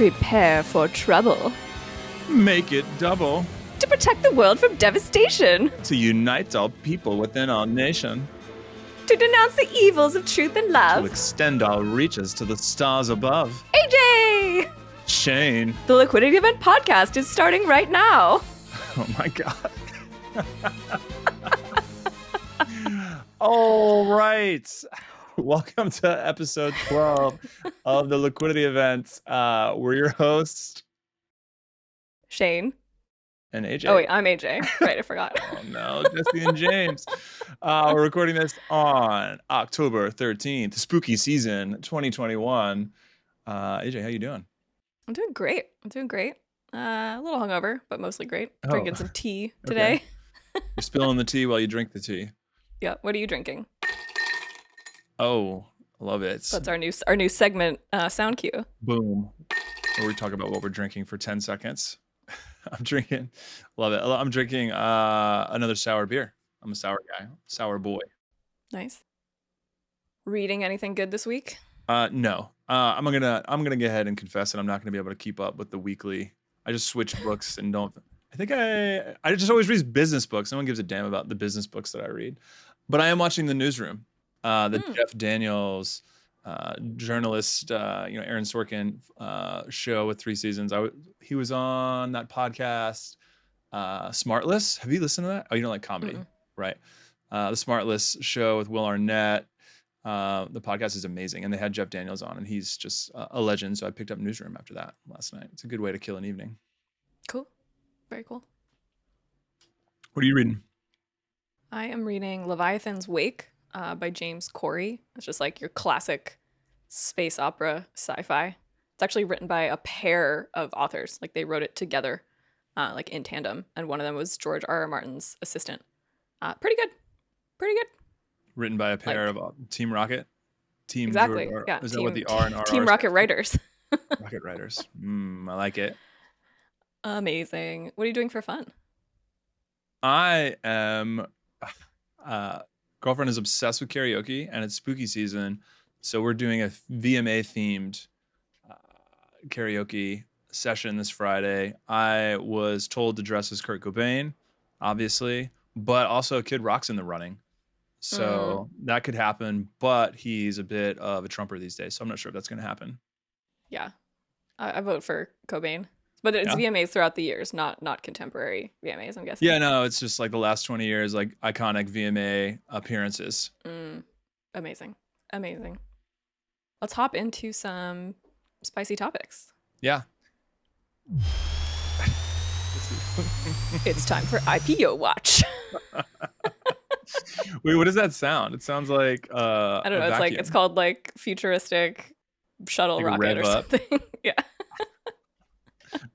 Prepare for trouble. Make it double. To protect the world from devastation. To unite all people within our nation. To denounce the evils of truth and To love. extend our reaches to the stars above. AJ! Shane. The Liquidity Event podcast is starting right now. Oh my God. All right. Welcome to episode 12 of the Liquidity Event. We're your hosts, Shane. and AJ. Oh, wait, I'm AJ. Right, I forgot. Oh no, Jesse and James. We're recording this on October 13th, spooky season 2021. AJ, how you doing? I'm doing great. A little hungover, but mostly great. Oh. Drinking some tea today. Okay. You're spilling the tea while you drink the tea. Yeah, what are you drinking? Oh, I love it. That's our new segment sound cue. Boom. Where we talk about what we're drinking for 10 seconds. I'm drinking, love it. I'm drinking another sour beer. I'm a sour guy, sour boy. Nice. Reading anything good this week? No. I'm gonna go ahead and confess that I'm not gonna be able to keep up with the weekly. I just switch books and don't. I think I just always read business books. No one gives a damn about the business books that I read. But I am watching The Newsroom, the Jeff Daniels journalist, Aaron Sorkin show with 3 seasons. He was on that podcast, Smartless. Have you listened to that? Oh, you don't like comedy, right? The Smartless show with Will Arnett. The podcast is amazing, and they had Jeff Daniels on, and he's just a legend. So I picked up Newsroom after that last night. It's a good way to kill an evening. Cool. Very cool. What are you reading? I am reading Leviathan's Wake by James Corey. It's just like your classic space opera sci-fi. It's actually written by a pair of authors. Like they wrote it together, like in tandem. And one of them was George R.R. Martin's assistant. Pretty good. Written by a pair of Team Rocket? Team Exactly. George, yeah. Is that what the R and R Team are? Rocket Writers. Rocket Writers. I like it. Amazing. What are you doing for fun? I am. Girlfriend is obsessed with karaoke, and it's spooky season, so we're doing a VMA themed karaoke session this Friday. I was told to dress as Kurt Cobain, obviously, but also Kid Rock's in the running, so that could happen. But he's a bit of a Trumper these days, so I'm not sure if that's going to happen. Yeah, I vote for Cobain. But it's VMAs throughout the years, not contemporary VMAs, I'm guessing. Yeah, no, it's just like the last 20 years, like iconic VMA appearances. Amazing. Let's hop into some spicy topics. Yeah. It's time for IPO Watch. Wait, what does that sound? It sounds like I don't know. It's called like futuristic shuttle like rocket or something. Yeah.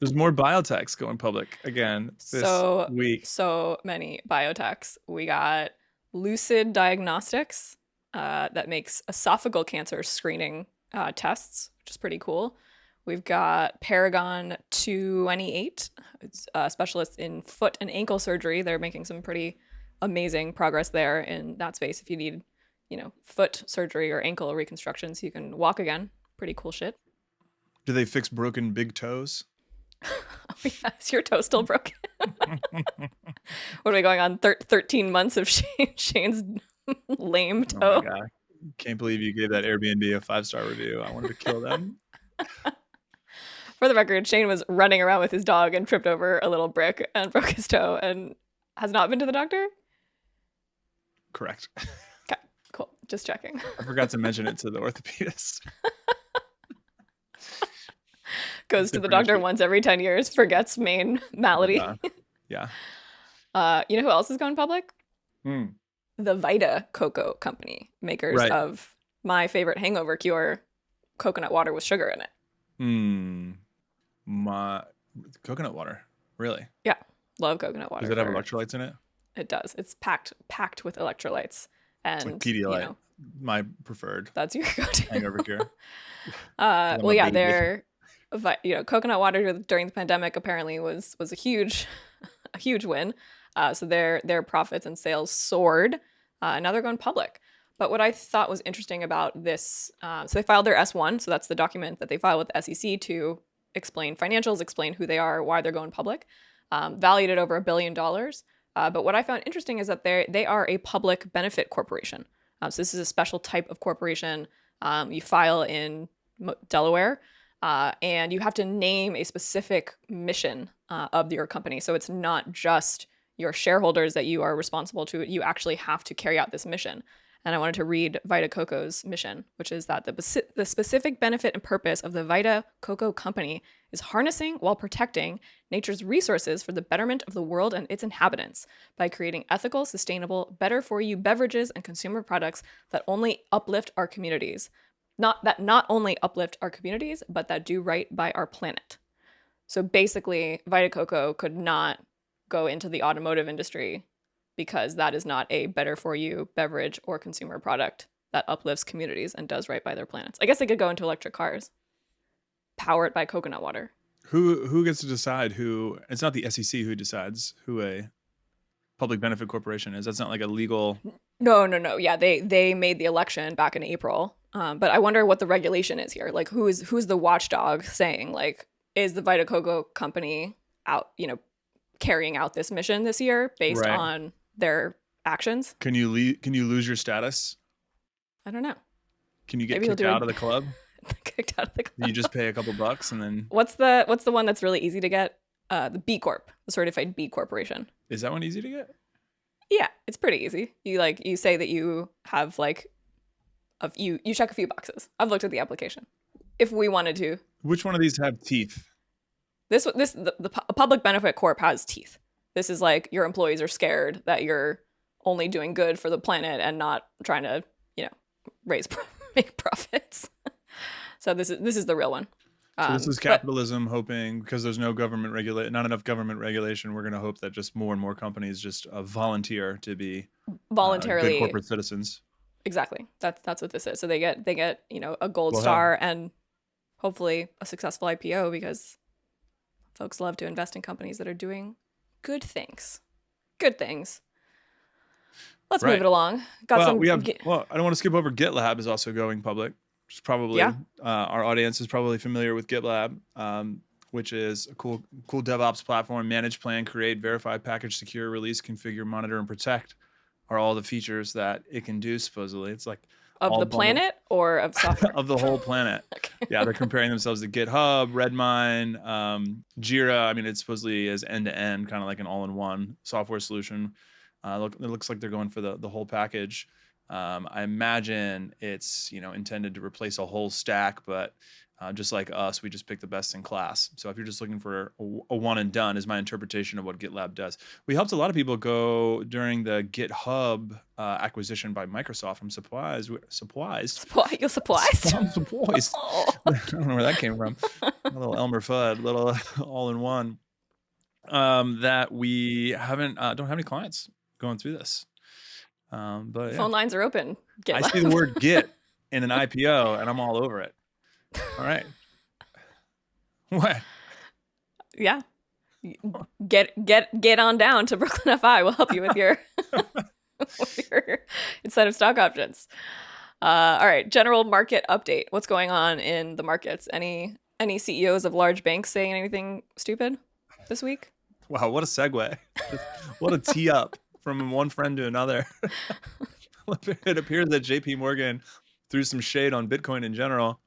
There's more biotechs going public again this week. So many biotechs. We got Lucid Diagnostics that makes esophageal cancer screening tests, which is pretty cool. We've got Paragon 28. It's specialists in foot and ankle surgery. They're making some pretty amazing progress there in that space. If you need, foot surgery or ankle reconstruction so you can walk again, pretty cool shit. Do they fix broken big toes? Oh, yeah. Is your toe still broken? What are we going on? 13 months of Shane's lame toe? Oh my God. Can't believe you gave that Airbnb a 5-star review. I wanted to kill them. For the record, Shane was running around with his dog and tripped over a little brick and broke his toe and has not been to the doctor? Correct. Okay, cool. Just checking. I forgot to mention it to the orthopedist. Goes to the doctor once every 10 years, forgets main malady. Yeah. You know who else is going public? The Vita Coco company, makers of my favorite hangover cure, coconut water with sugar in it. My coconut water, really? Yeah, love coconut water. Does it have electrolytes in it? It does. It's packed with electrolytes. And it's like Pedialyte, my preferred. That's your go-to hangover cure. Well, yeah, they're coconut water during the pandemic apparently was a huge win. So their profits and sales soared. Now they're going public. But what I thought was interesting about this, so they filed their S1, so that's the document that they filed with the SEC to explain financials, explain who they are, why they're going public, valued at over $1 billion. But what I found interesting is that they are a public benefit corporation. So this is a special type of corporation. You file in Delaware, and you have to name a specific mission of your company. So it's not just your shareholders that you are responsible to. You actually have to carry out this mission. And I wanted to read Vita Coco's mission, which is that the specific benefit and purpose of the Vita Coco Company is harnessing while protecting nature's resources for the betterment of the world and its inhabitants by creating ethical, sustainable, better-for-you beverages and consumer products that only uplift our communities. Not only uplift our communities, but that do right by our planet. So basically, Vita Coco could not go into the automotive industry because that is not a better-for-you beverage or consumer product that uplifts communities and does right by their planets. I guess they could go into electric cars, powered by coconut water. Who gets to decide who? It's not the SEC who decides who a public benefit corporation is. That's not like a legal. No. Yeah, they made the election back in April. But I wonder what the regulation is here. Like, who's the watchdog saying, like, is the Vita Coco Company out, carrying out this mission this year based Right. on their actions? Can you lose your status? I don't know. Can you get Maybe he'll kicked do out it. of the club? Kicked out of the club. You just pay a couple bucks and then. What's the one that's really easy to get? The B Corp, the certified B corporation. Is that one easy to get? Yeah, it's pretty easy. You say that you have like you check a few boxes. I've looked at the application. If we wanted to. Which one of these have teeth? The public benefit corp has teeth. This is like your employees are scared that you're only doing good for the planet and not trying to, make profits. So this is the real one. So this is capitalism hoping, because there's not enough government regulation, we're going to hope that just more and more companies just volunteer to be voluntarily good corporate citizens. Exactly. That's what this is. So they get a gold star and hopefully a successful IPO, because folks love to invest in companies that are doing good things. Good things. Let's move it along. I don't want to skip over GitLab is also going public. Which is probably our audience is probably familiar with GitLab, which is a cool DevOps platform. Manage, plan, create, verify, package, secure, release, configure, monitor, and protect are all the features that it can do. Supposedly, it's like of the planet or of software of the whole planet. Okay. Yeah, they're comparing themselves to GitHub, Redmine, Jira. I mean, it supposedly is end to end, kind of like an all-in-one software solution. It looks like they're going for the whole package. I imagine it's intended to replace a whole stack, but just like us, we just pick the best in class. So if you're just looking for a one and done, is my interpretation of what GitLab does. We helped a lot of people go during the GitHub acquisition by Microsoft. I'm surprised. You're surprised? I'm surprised. I don't know where that came from. A little Elmer Fudd, little all-in-one. That we don't have any clients going through this. But phone lines are open. I see the word Git in an IPO and I'm all over it. All right. What? Yeah. Get on down to Brooklyn FI. We'll help you with your incentive stock options. All right. General market update. What's going on in the markets? Any CEOs of large banks saying anything stupid this week? Wow, what a segue. What a tee up from one friend to another. It appears that JP Morgan threw some shade on Bitcoin in general.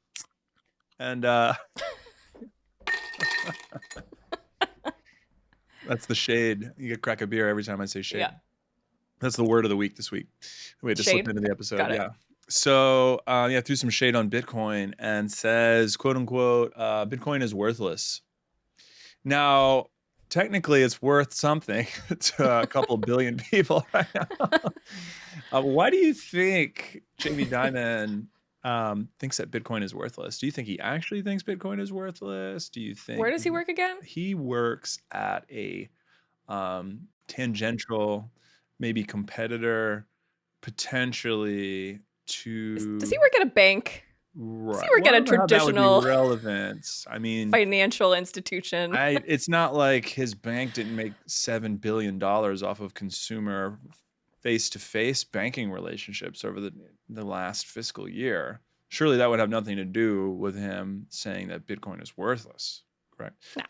And that's the shade. You get crack a beer every time I say shade. Yeah. That's the word of the week this week. We just slipped into the episode. Got it. Yeah. So threw some shade on Bitcoin and says, quote unquote, Bitcoin is worthless. Now, technically, it's worth something to a couple billion people right now. Why do you think Jamie Dimon thinks that Bitcoin is worthless? Do you think he actually thinks Bitcoin is worthless? Do you think? Where does he work again? He works at a tangential, maybe competitor, potentially to. Does he work at a bank? Right. Does he work at a traditional relevance? I mean, financial institution? It's not like his bank didn't make $7 billion off of consumer face-to-face banking relationships over the last fiscal year. Surely that would have nothing to do with him saying that Bitcoin is worthless. Correct. No.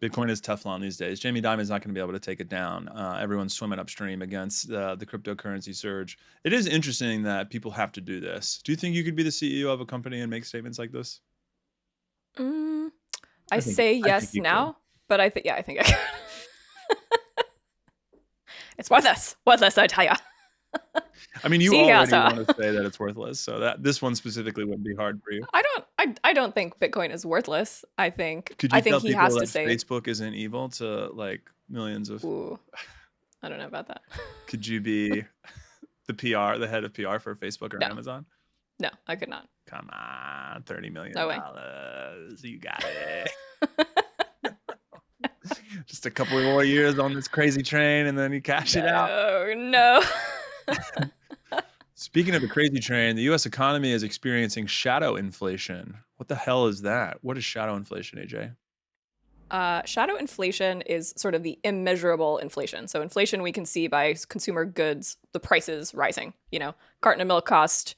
Bitcoin is Teflon these days. Jamie Dimon's not going to be able to take it down. Everyone's swimming upstream against the cryptocurrency surge. It is interesting that people have to do this. Do you think you could be the CEO of a company and make statements like this? I say I think yes you now, could. but I think I could. It's worthless. Worthless, I tell ya. I mean, you See here, already sir. want to say that it's worthless, so that this one specifically wouldn't be hard for you. I don't think Bitcoin is worthless. I think Could you tell he people has to that say, Facebook isn't evil to like millions of? ooh, I don't know about that. Could you be the head of PR for Facebook or No. Amazon? No, I could not. Come on, $30 million. No way. You got it. Just a couple more years on this crazy train, and then you cash it out. Oh no. Speaking of the crazy train, the U.S. economy is experiencing shadow inflation. What the hell is that? What is shadow inflation, AJ? Shadow inflation is sort of the immeasurable inflation. So inflation we can see by consumer goods, the prices rising. You know, carton of milk cost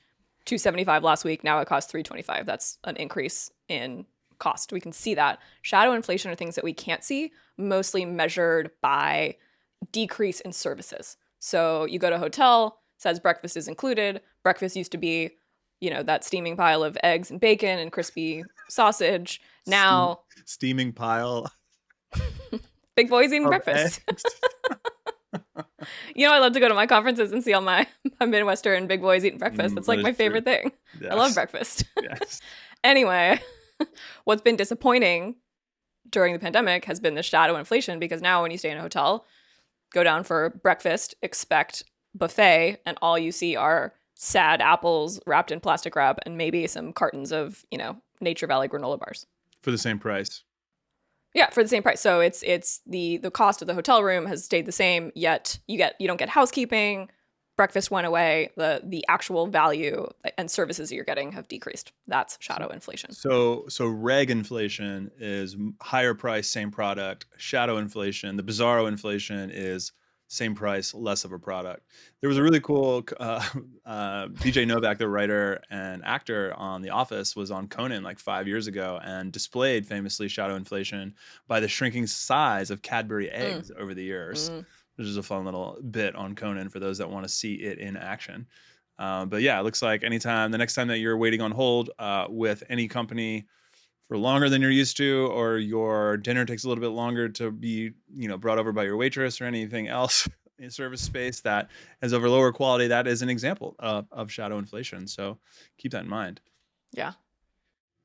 $2.75 last week. Now it costs $3.25. That's an increase in cost. We can see that. Shadow inflation are things that we can't see, mostly measured by decrease in services. So you go to a hotel, says breakfast is included. Breakfast used to be, you know, that steaming pile of eggs and bacon and crispy sausage. Now steaming pile. Big boys eating breakfast. You know, I love to go to my conferences and see all my Midwestern big boys eating breakfast. That's like my favorite thing. Yes. I love breakfast. Yes. Anyway, what's been disappointing during the pandemic has been the shadow inflation, because now when you stay in a hotel, go down for breakfast, expect buffet, and all you see are sad apples wrapped in plastic wrap and maybe some cartons of, you know, Nature Valley granola bars. For the same price. Yeah, for the same price. So it's the cost of the hotel room has stayed the same, yet you don't get housekeeping. Breakfast went away. The actual value and services that you're getting have decreased. That's shadow inflation. So reg inflation is higher price, same product. Shadow inflation, the bizarro inflation, is same price, less of a product. There was a really cool BJ Novak, the writer and actor on The Office, was on Conan like 5 years ago and displayed famously shadow inflation by the shrinking size of Cadbury eggs over the years. Which is a fun little bit on Conan for those that want to see it in action. But yeah, it looks like the next time that you're waiting on hold with any company for longer than you're used to, or your dinner takes a little bit longer to be, you know, brought over by your waitress or anything else in service space that is of a lower quality, that is an example of shadow inflation. So keep that in mind. Yeah.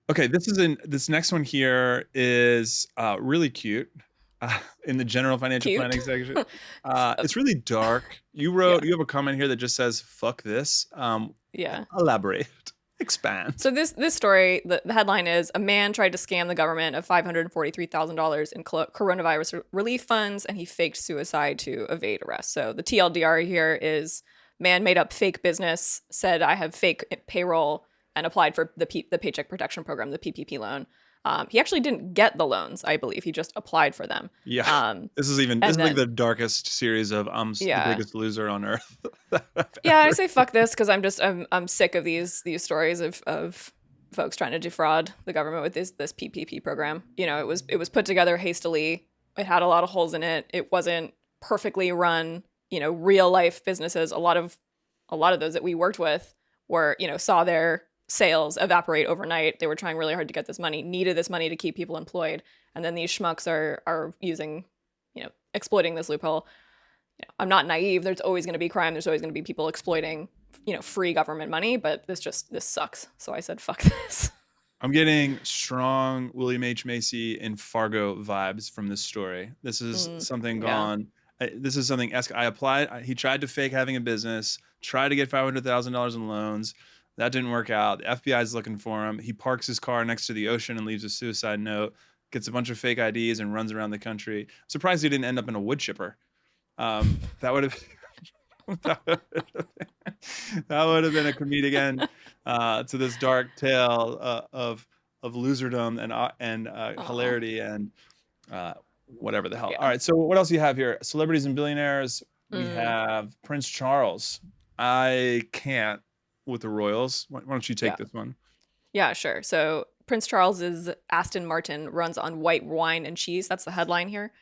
Okay, this next one here is really cute. In the general financial planning section. It's really dark. You have a comment here that just says, fuck this. Elaborate. Expand. So this story, the headline is, a man tried to scam the government of $543,000 in coronavirus relief funds, and he faked suicide to evade arrest. So the TLDR here is, man made up fake business, said I have fake payroll, and applied for the Paycheck Protection Program, the PPP loan. He actually didn't get the loans, I believe. He just applied for them. Yeah. This is like the darkest series of the biggest loser on earth. Yeah, I say fuck this because I'm sick of these stories of folks trying to defraud the government with this PPP program. You know, it was put together hastily. It had a lot of holes in it. It wasn't perfectly run. You know, real life businesses, a lot of those that we worked with were, you know, saw their sales evaporate overnight. They were trying really hard to get this money, needed this money to keep people employed, and then these schmucks are using, you know, exploiting this loophole. You know, I'm not naive. There's always going to be crime. There's always going to be people exploiting, you know, free government money, but this sucks. So I said, fuck this. I'm getting strong William H. Macy and Fargo vibes from this story. This is something gone. This is something I applied. He tried to fake having a business, tried to get $500,000 in loans. That didn't work out. The FBI is looking for him. He parks his car next to the ocean and leaves a suicide note, gets a bunch of fake IDs and runs around the country. I'm surprised he didn't end up in a wood chipper. That would have been a comedic end to this dark tale of loserdom and hilarity and whatever the hell. Yeah. All right, so what else do you have here? Celebrities and billionaires. We have Prince Charles. I can't with the royals. Why don't you take this one? Yeah, sure. So Prince Charles's Aston Martin runs on white wine and cheese. That's the headline here.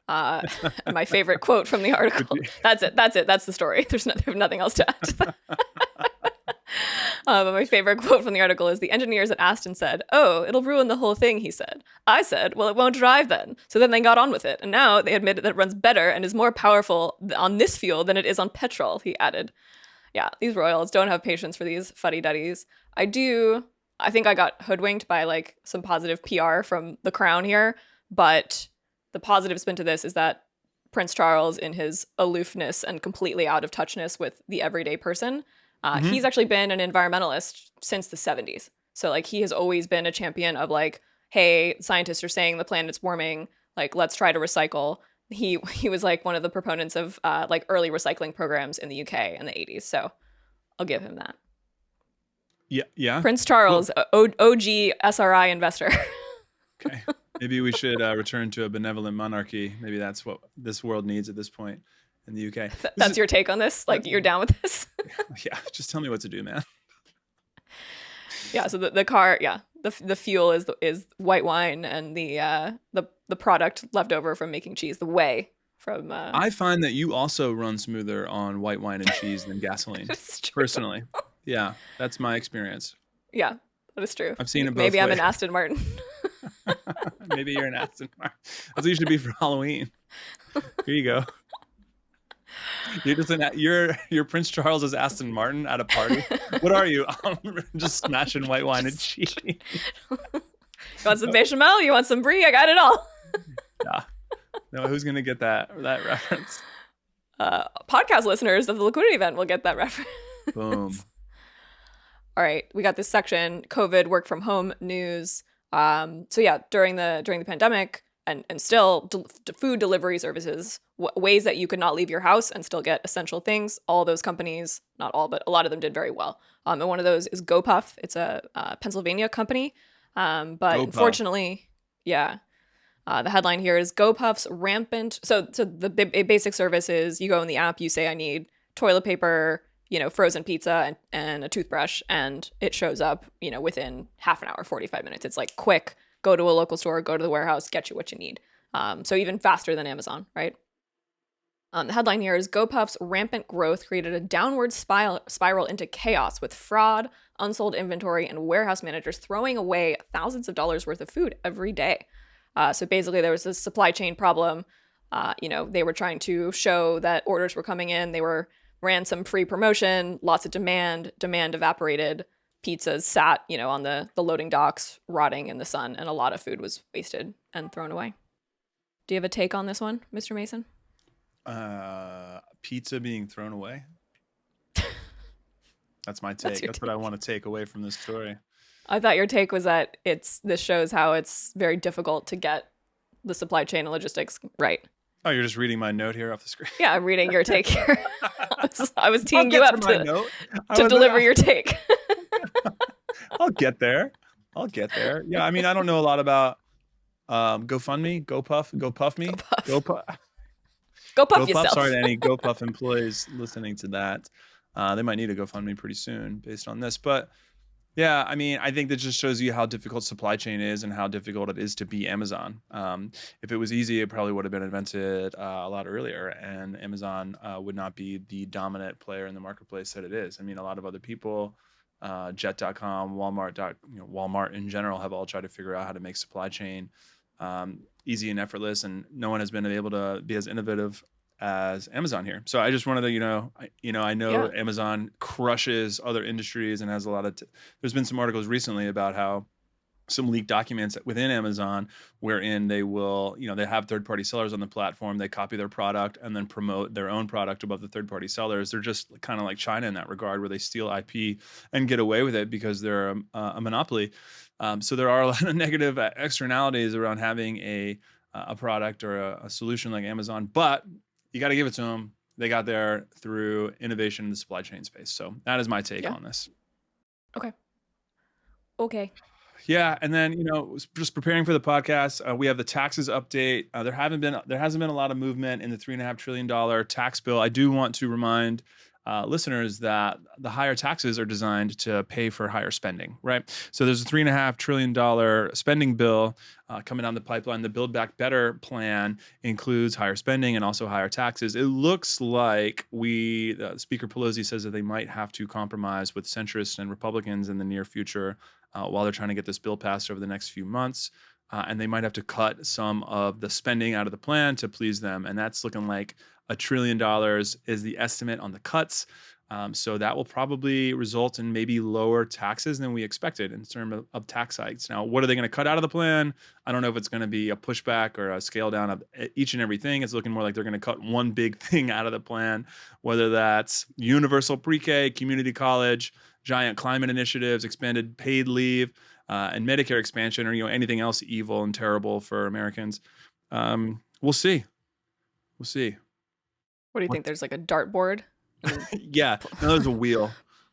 And my favorite quote from the article. That's it. That's the story. There's nothing else to add to that. But my favorite quote from the article is, the engineers at Aston said, "Oh, it'll ruin the whole thing," he said. I said, "Well, it won't drive then." So then they got on with it. And now they admit that it runs better and is more powerful on this fuel than it is on petrol, he added. Yeah, these royals don't have patience for these fuddy-duddies. I think I got hoodwinked by like some positive PR from the crown here, but the positive spin to this is that Prince Charles, in his aloofness and completely out of touchness with the everyday person, he's actually been an environmentalist since the 70s. So like he has always been a champion of like, hey, scientists are saying the planet's warming, like let's try to recycle. He was like one of the proponents of like early recycling programs in the UK in the 80s. So I'll give him that. Yeah. Prince Charles, OG SRI investor. Okay. Maybe we should return to a benevolent monarchy. Maybe that's what this world needs at this point in the UK. That's your take on this? Like you're down with this? Yeah. Just tell me what to do, man. Yeah. So the car, yeah, the fuel is white wine, and the product left over from making cheese, the whey from. I find that you also run smoother on white wine and cheese than gasoline. Personally, yeah, that's my experience. Yeah, that is true. I've seen it both Maybe ways. I'm an Aston Martin. Maybe you're an Aston Martin. That's what you should be for Halloween. Here you go. You're just you're Prince Charles's Aston Martin at a party. What are you? Just smashing white wine and cheese. You want some bechamel? You want some brie? I got it all. Yeah. No, who's gonna get that reference? Podcast listeners of the Liquidity event will get that reference. Boom. All right, we got this section: COVID, work from home news. So yeah, during the pandemic, and still food delivery services, ways that you could not leave your house and still get essential things. All those companies, not all, but a lot of them did very well. And one of those is GoPuff. It's a Pennsylvania company. But GoPuff. Unfortunately, yeah. The headline here is GoPuff's rampant. So the basic service is you go in the app, you say I need toilet paper, frozen pizza and a toothbrush, and it shows up, within half an hour, 45 minutes. It's like quick. Go to a local store, go to the warehouse, get you what you need. So even faster than Amazon, right? The headline here is GoPuff's rampant growth created a downward spiral into chaos with fraud, unsold inventory, and warehouse managers throwing away thousands of dollars worth of food every day. So basically there was this supply chain problem. They were trying to show that orders were coming in. They ran some free promotion, lots of demand evaporated. Pizzas sat, on the loading docks, rotting in the sun, and a lot of food was wasted and thrown away. Do you have a take on this one, Mr. Mason? Pizza being thrown away. That's my take. That's what I want to take away from this story. I thought your take was that this shows how it's very difficult to get the supply chain and logistics right. Oh, you're just reading my note here off the screen. Yeah, I'm reading your take here. I was teeing you up to deliver your take. I'll get there. Yeah, I mean, I don't know a lot about GoFundMe, GoPuff, GoPuff me, GoPuff yourself. Sorry to any GoPuff employees listening to that. They might need a GoFundMe pretty soon based on this. But yeah, I mean, I think that just shows you how difficult supply chain is and how difficult it is to be Amazon. If it was easy, it probably would have been invented a lot earlier, and Amazon would not be the dominant player in the marketplace that it is. I mean, a lot of other people, Jet.com, Walmart in general, have all tried to figure out how to make supply chain easy and effortless, and no one has been able to be as innovative as Amazon here. So I just wanted to, I know Amazon crushes other industries and has a lot of, there's been some articles recently about how some leaked documents within Amazon wherein they will, they have third-party sellers on the platform, they copy their product and then promote their own product above the third-party sellers. They're just kind of like China in that regard, where they steal IP and get away with it because they're a monopoly. So there are a lot of negative externalities around having a product or a solution like Amazon, but you got to give it to them. They got there through innovation in the supply chain space. So that is my take on this. Okay. Yeah, and then just preparing for the podcast, we have the taxes update. There hasn't been a lot of movement in the $3.5 trillion tax bill. I do want to remind listeners that the higher taxes are designed to pay for higher spending, right? So there's a $3.5 trillion spending bill coming down the pipeline. The Build Back Better plan includes higher spending and also higher taxes. It looks like Speaker Pelosi says that they might have to compromise with centrists and Republicans in the near future while they're trying to get this bill passed over the next few months. And they might have to cut some of the spending out of the plan to please them. And that's looking like $1 trillion is the estimate on the cuts. So that will probably result in maybe lower taxes than we expected in terms of tax hikes. Now, what are they going to cut out of the plan? I don't know if it's going to be a pushback or a scale down of each and everything. It's looking more like they're going to cut one big thing out of the plan, whether that's universal pre-K, community college, giant climate initiatives, expanded paid leave, and Medicare expansion, or anything else evil and terrible for Americans. We'll see. We'll see. What do you think? There's like a dartboard. Yeah, no, there's a wheel.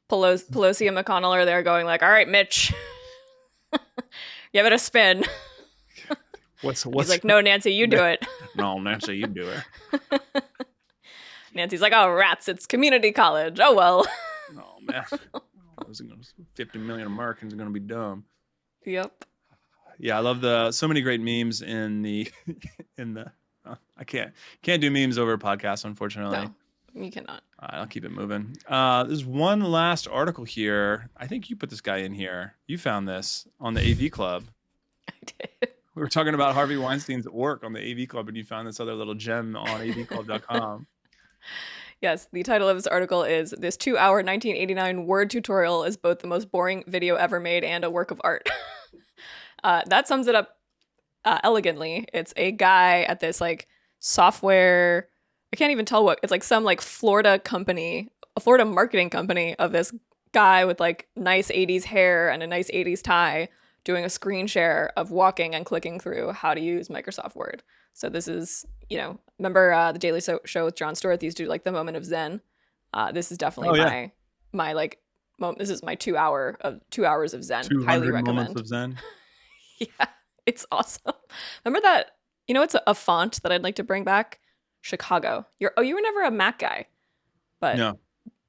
Pelosi and McConnell are there going like, "All right, Mitch, give it a spin." What's He's like, "No, Nancy, you do it." No, Nancy, you do it. Nancy's like, "Oh, rats! It's community college. Oh well." Oh man, 50 million Americans are gonna be dumb. Yep. Yeah, I love so many great memes in the I can't do memes over a podcast, unfortunately. No, you cannot. I'll keep it moving. There's one last article here. I think you put this guy in here. You found this on the AV Club. I did. We were talking about Harvey Weinstein's work on the AV Club, and you found this other little gem on avclub.com. Yes, the title of this article is "This 2-hour 1989 word tutorial is both the most boring video ever made and a work of art." That sums it up elegantly. It's a guy at this like software, I can't even tell what, it's like some like Florida company, a Florida marketing company of this guy with like nice 80s hair and a nice 80s tie doing a screen share of walking and clicking through how to use Microsoft Word. So this is, remember the Daily Show with Jon Stewart? These do like the moment of Zen. This is definitely my like moment. This is my 2 hours of Zen. 200 Highly recommend. moments of Zen. Yeah, it's awesome. Remember that? It's a font that I'd like to bring back. Chicago. You were never a Mac guy, but No.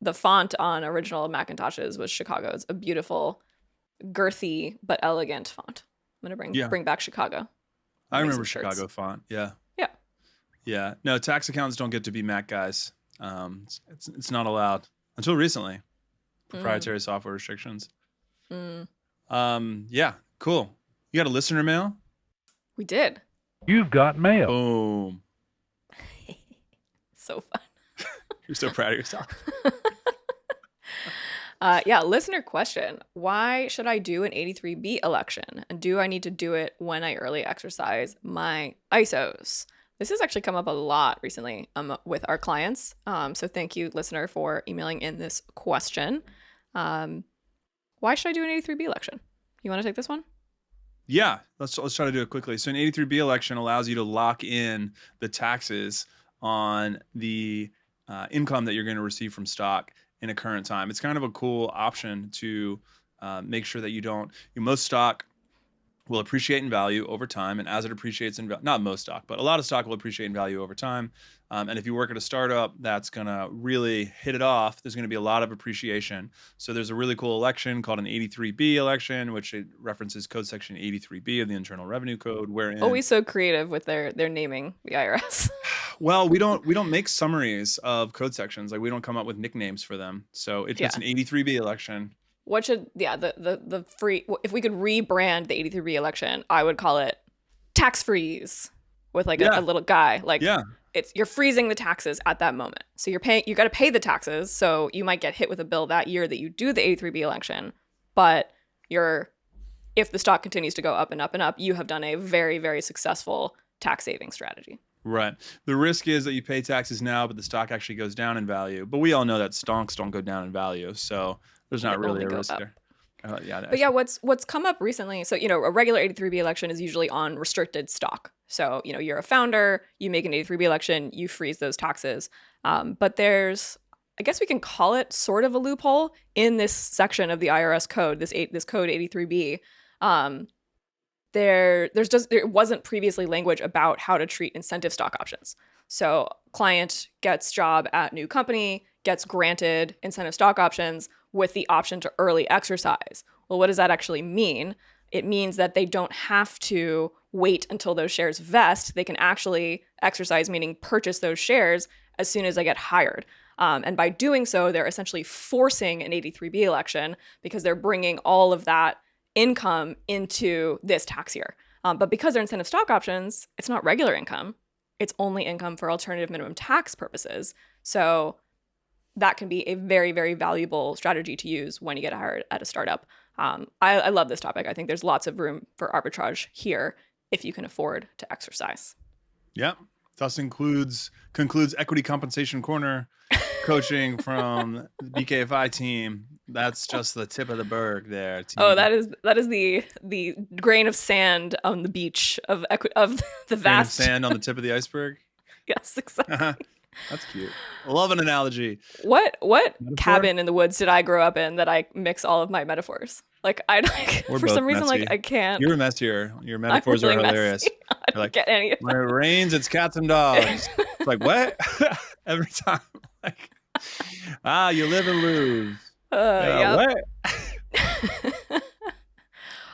The font on original Macintoshes was Chicago. It's a beautiful, girthy but elegant font. I'm gonna bring back Chicago. I remember Chicago font. Yeah. Yeah. Yeah. No, tax accountants don't get to be Mac guys. It's not allowed until recently. Proprietary software restrictions. Yeah. Cool. You got a listener mail? We did. You've got mail. Boom. So fun. You're so proud of yourself. Listener question. Why should I do an 83B election? And do I need to do it when I early exercise my ISOs? This has actually come up a lot recently with our clients. So thank you, listener, for emailing in this question. Why should I do an 83B election? You want to take this one? Yeah, let's try to do it quickly. So an 83B election allows you to lock in the taxes on the income that you're going to receive from stock in a current time. It's kind of a cool option to make sure that most stock will appreciate in value over time. And as it appreciates in value, not most stock, but a lot of stock will appreciate in value over time. And if you work at a startup that's going to really hit it off, there's going to be a lot of appreciation. So there's a really cool election called an 83B election, which it references code section 83B of the Internal Revenue Code, wherein always so creative with their naming the IRS. Well, we don't make summaries of code sections. Like we don't come up with nicknames for them. So it's an 83B election. What should the free, if we could rebrand the 83B election, I would call it tax freeze with like a little guy. Like you're freezing the taxes at that moment. So you got to pay the taxes. So you might get hit with a bill that year that you do the 83B election, but if the stock continues to go up and up and up, you have done a very, very successful tax saving strategy. Right. The risk is that you pay taxes now, but the stock actually goes down in value. But we all know that stonks don't go down in value. So there's not really a risk there. What's come up recently, so a regular 83B election is usually on restricted stock. So you're a founder, you make an 83B election, you freeze those taxes. But there's, I guess we can call it sort of a loophole in this section of the IRS code, this code 83B, there wasn't previously language about how to treat incentive stock options. So client gets job at new company, gets granted incentive stock options with the option to early exercise. Well, what does that actually mean? It means that they don't have to wait until those shares vest. They can actually exercise, meaning purchase those shares as soon as they get hired. And by doing so, they're essentially forcing an 83B election because they're bringing all of that income into this tax year. But because they're incentive stock options, it's not regular income. It's only income for alternative minimum tax purposes. So that can be a very, very valuable strategy to use when you get hired at a startup. I love this topic. I think there's lots of room for arbitrage here if you can afford to exercise. Yep. Thus concludes Equity Compensation Corner coaching from the BKFI team. That's just the tip of the berg there. Team. Oh, that is the grain of sand on the beach of the vast grain of sand on the tip of the iceberg. Yes, exactly. That's cute. I love an analogy. What cabin in the woods did I grow up in that I mix all of my metaphors? Like for some reason, messy. like I can't. You're messier. Your metaphors really are hilarious. I don't like, get any of when it rains, it's cats and dogs. It's like what? Every time, like you live and lose. Yeah. What?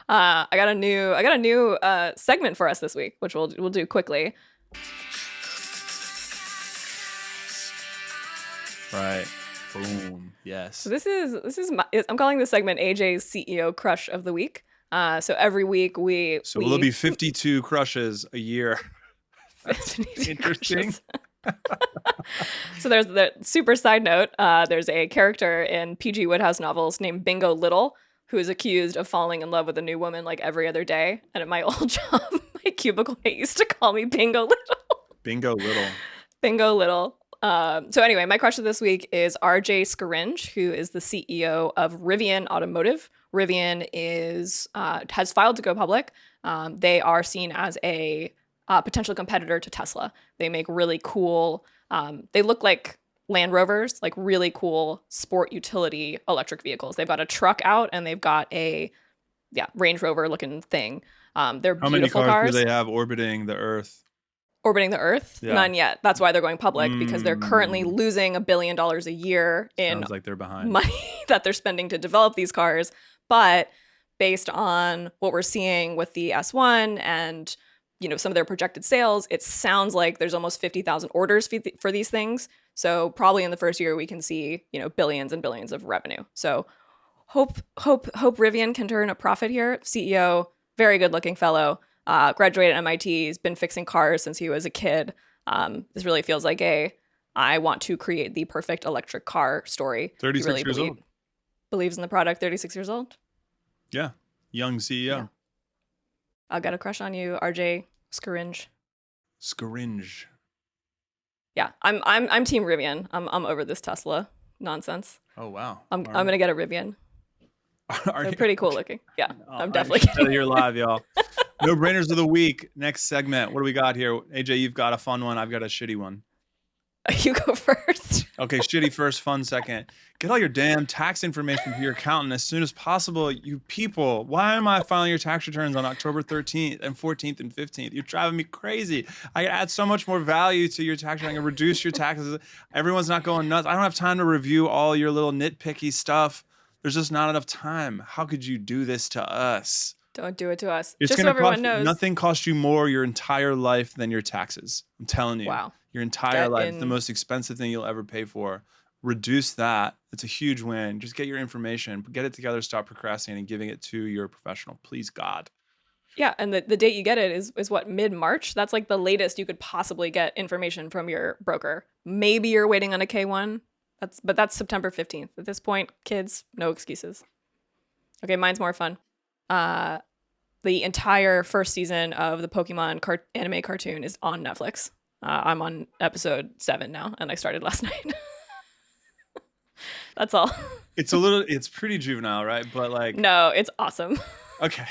I got a new segment for us this week, which we'll do quickly. Right. Boom. Yes. So this is I'm calling this segment AJ's CEO Crush of the Week. So every week there'll be 52 crushes a year. That's interesting. So there's the super side note. There's a character in P.G. Wodehouse novels named Bingo Little, who is accused of falling in love with a new woman like every other day. And at my old job, my cubicle mate used to call me Bingo Little. Bingo Little. Bingo Little. So anyway, my crush of this week is RJ Scaringe, who is the CEO of Rivian Automotive. Rivian has filed to go public. They are seen as a potential competitor to Tesla. They make really cool, they look like Land Rovers, like really cool sport utility electric vehicles. They've got a truck out and they've got a Range Rover looking thing. They're How beautiful many cars cars. do they have orbiting the Earth? Orbiting the Earth? Yeah. None yet. That's why they're going public, because they're currently losing $1 billion a year in Sounds like they're behind. money that they're spending to develop these cars. But based on what we're seeing with the S1 and some of their projected sales, it sounds like there's almost 50,000 orders for these things. So probably in the first year we can see billions and billions of revenue. So hope Rivian can turn a profit here. CEO, very good looking fellow. Graduated at MIT, he's been fixing cars since he was a kid. This really feels like I want to create the perfect electric car story. 36 years old. Believes in the product, 36 years old. Yeah, young CEO. Yeah. I've got a crush on you, RJ Scaringe. Scaringe. Yeah, I'm Team Rivian. I'm over this Tesla nonsense. Oh wow. I'm gonna get a Rivian. They're pretty cool looking. Yeah, I'm definitely getting here live, y'all. No brainers of the week. Next segment. What do we got here? AJ, you've got a fun one. I've got a shitty one. You go first. Okay, shitty first, fun second. Get all your damn tax information to your accountant as soon as possible, you people. Why am I filing your tax returns on October 13th and 14th and 15th? You're driving me crazy. I can add so much more value to your tax return. I can reduce your taxes. Everyone's not going nuts. I don't have time to review all your little nitpicky stuff. There's just not enough time. How could you do this to us? Don't do it to us. It's just so everyone knows. Nothing costs you more your entire life than your taxes. I'm telling you. Wow. Your entire life, the most expensive thing you'll ever pay for. Reduce that. It's a huge win. Just get your information, get it together, stop procrastinating, and giving it to your professional. Please, God. Yeah, and the date you get it is what, mid-March? That's like the latest you could possibly get information from your broker. Maybe you're waiting on a K1. But that's September 15th. At this point, kids, no excuses. Okay, mine's more fun. The entire first season of the Pokemon anime cartoon is on Netflix. I'm on episode 7 now, and I started last night. That's all. It's pretty juvenile, right? But like, no, it's awesome. Okay.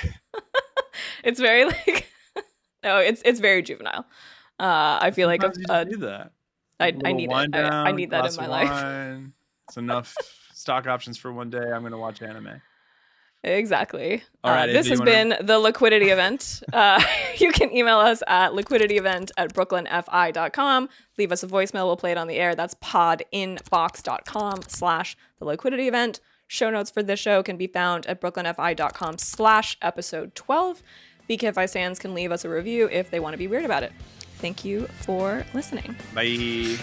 It's very like, no, it's very juvenile. I feel like do that. I need it. I need that in my life. It's enough stock options for one day. I'm going to watch anime. Exactly. All right, This AJ, has been the Liquidity event. You can email us at liquidityevent@brooklynfi.com. Leave us a voicemail. We'll play it on the air. That's podinbox.com/the Liquidity event. Show notes for this show can be found at brooklynfi.com/episode 12. BKFI fans can leave us a review if they want to be weird about it. Thank you for listening. Bye.